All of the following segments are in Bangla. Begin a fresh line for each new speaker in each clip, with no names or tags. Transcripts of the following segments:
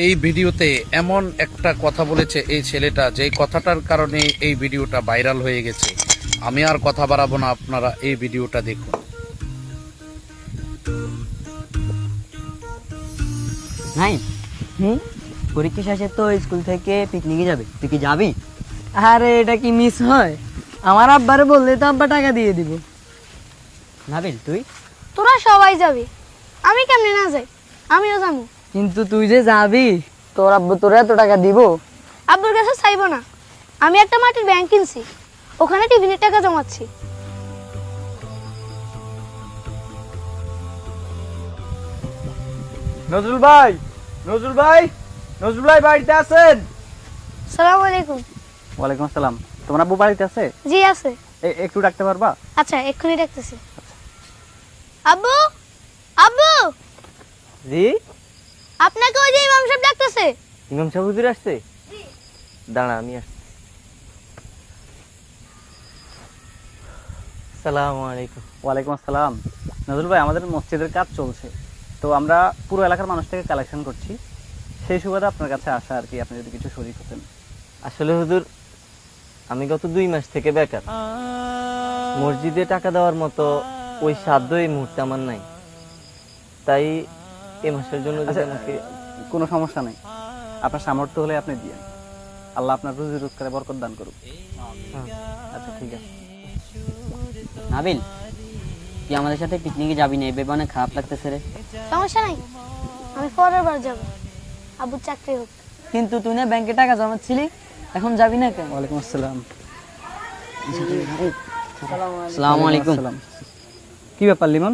এই ভিডিওতে এমন একটা কথা বলেছে এই ছেলেটা, যে কথাটার কারণে এই ভিডিওটা ভাইরাল হয়ে গেছে। আমি আর কথা বাড়াবো না, আপনারা এই ভিডিওটা দেখুন।
নাই পরীক্ষা শেষে তো স্কুল থেকে পিকনিকে যাবে, তুই কি যাবি?
আরে এটা কি মিস হয়? আমার আব্বারে বললে তো আব্বা টাকা দিয়ে দিব।
নাবিল তুই?
তোরা সবাই যাবি, আমি কেমনে না যাই? আমিও যাবো।
কিন্তু তুই যে যাবি, তোর আব্বু তোর এত টাকা দিব?
আব্বুর কাছে চাইবো না, আমি একটা মাটির ব্যাংক কিনছি, ওখানে টিফিনের টাকা জমাচ্ছি।
নজরুল ভাই, নজরুল ভাই, নজরুল ভাই বাড়িতে আছেন?
সালাম আলাইকুম।
ওয়ালাইকুম আসসালাম। তোমার আব্বু বাড়িতে আছে?
জি আছে।
একটু ডাকতে পারবা?
আচ্ছা এক্ষুনি ডাকতেছি। আব্বু, আব্বু,
জি।
আপনাকে ওই যে ইমাম সাহেব ডাকতেছে।
ইমাম সাহেব হুজুর আসছে? দাঁড়া আমি আসছি।
আসসালামু আলাইকুম।
ওয়ালাইকুম আসসালাম। নজরুল ভাই, আমাদের মসজিদের কাজ চলছে, তো আমরা পুরো এলাকার মানুষ থেকে কালেকশন করছি, সেই সুবাদে আপনার কাছে আসা আর কি, আপনি যদি কিছু শরীক হতেন।
আসলে হুজুর, আমি গত 2 মাস থেকে বেকার। মসজিদে টাকা দেওয়ার মতো ওই সাধ্য এই মুহূর্তে আমার নাই, তাই এই মাসের জন্য যদি আমাকে
কোনো সমস্যা নেই, আপনার সামর্থ্য হলে আপনি দিয়ে, আল্লাহ আপনার রুজি রোজগারে বরকত দান করুক। আচ্ছা ঠিক আছে।
নাবিল, তুই আমাদের সাথে পিকনিকে যাবি না, এই ভেবে অনেক খারাপ লাগতেছে রে।
সমস্যা নাই, আমি পরের বার যাবো, আব্বুর চাকরি হোক।
কিন্তু তুই না ব্যাংকে টাকা জমাচ্ছিলি, এখন যাবি না কেন?
ওয়ালাইকুম আসসালাম।
আসসালামু আলাইকুম।
আসসালাম। কি ব্যাপার লিমন,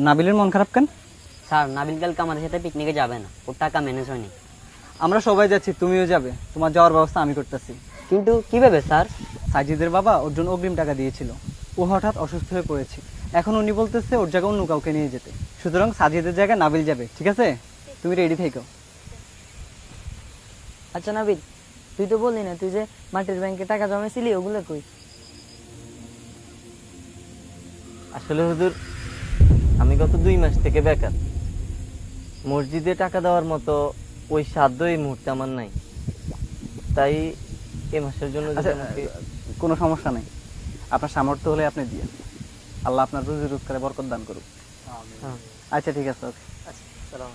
নাবিলের মন খারাপ কেন?
স্যার, নাবিল কালকে আমাদের সাথে পিকনিকে যাবে না, ওর টাকা ম্যানেজ হয়নি।
আমরা সবাই যাচ্ছি, তুমিও যাবে, তোমার যাওয়ার ব্যবস্থা আমি করতেছি।
কিন্তু কিভাবে স্যার?
সাজিদের বাবা ওর জন্য অগ্রিম টাকা দিয়েছিল, ও হঠাৎ অসুস্থ হয়ে পড়েছে, এখন উনি বলতেছে ওর জায়গায় অন্য কাউকে নিয়ে যেতে, সুতরাং সাজিদের জায়গায় নাবিল যাবে। ঠিক আছে, তুমি রেডি থেকো।
আচ্ছা নাবিল, তুই তো বললি না তুই যে মাটির ব্যাংকে টাকা জমাইছিলি, ওগুলো কই?
আসলে হুজুর, আমি গত 2 মাস থেকে বেকার। মসজিদে টাকা দেওয়ার মতো ওই সাধ্য এই মুহূর্তে আমার নাই, তাই এই মাসের জন্য যদি আমাকে
কোনো সমস্যা নেই, আপনার সামর্থ্য হলে আপনি দিয়ে, আল্লাহ আপনার রুজি রোজগারে বরকত দান করুক। আচ্ছা ঠিক আছে, ওকে।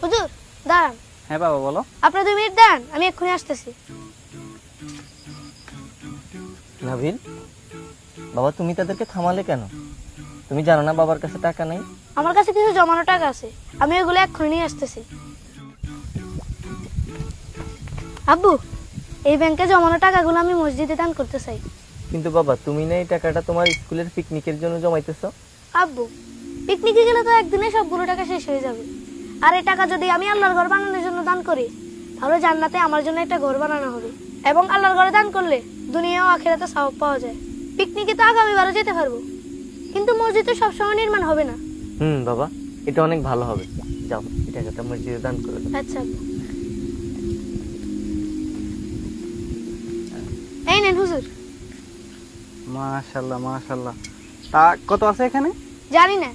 হুজুর দাঁড়ান।
হ্যাঁ বাবা বলো।
আপনার 2 মিনিট দাঁড়ান, আমি এক্ষুনি আসতেছি।
নাবিল, বাবা তুমি তাদেরকে থামালে কেন? তুমি জানো না বাবার কাছে টাকা নাই?
আমার কাছে কিছু জমানো টাকা আছে, আমি ওগুলো এক্ষুনি নিয়ে আসতেছি। আব্বু, এই ব্যাংকে জমানো টাকাগুলো আমি মসজিদে দান করতে চাই।
কিন্তু বাবা, তুমি না এই টাকাটা তোমার স্কুলের পিকনিকের জন্য জমাইতেছো?
আব্বু, পিকনিকে গেলে তো একদিনে সবগুলো টাকা শেষ হয়ে যাবে, আর এই টাকা যদি আমি আল্লাহর ঘর বানানোর জন্য দান করি, তাহলে জান্নাতে আমার জন্য একটা ঘর বানানো হবে, এবং আল্লাহর ঘরে দান করলে দুনিয়া ও আখিরাতে সওয়াব পাওয়া যায়। পিকনিকে তো আগামীবারও যেতে পারবো, কিন্তু মসজিদ তো সবসময় নির্মাণ হবে না।
বাবা, এটা অনেক ভালো হবে, যাও এই টাকাটা মসজিদে দান করে দাও।
আচ্ছা আব্বু। এই নেন হুজুর।
মাশাআল্লাহ মাশাআল্লাহ। তা কত আছে এখানে?
জানি না,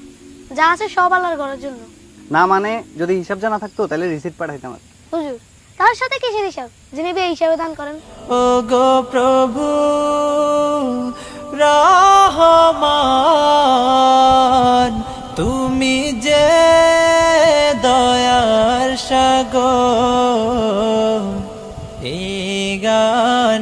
যা আছে সব আল্লাহর ঘরের জন্য।
না মানে যদি হিসাব জানা থাকতো তাহলে রিসিট পাঠাইতাম।
হুজুর, তার সাথে কিসের হিসাব, যিনি বে হিসাবে দান করেন।
ও গো প্রভু রহমান, তুমি যে দয়ার সাগর, এই গান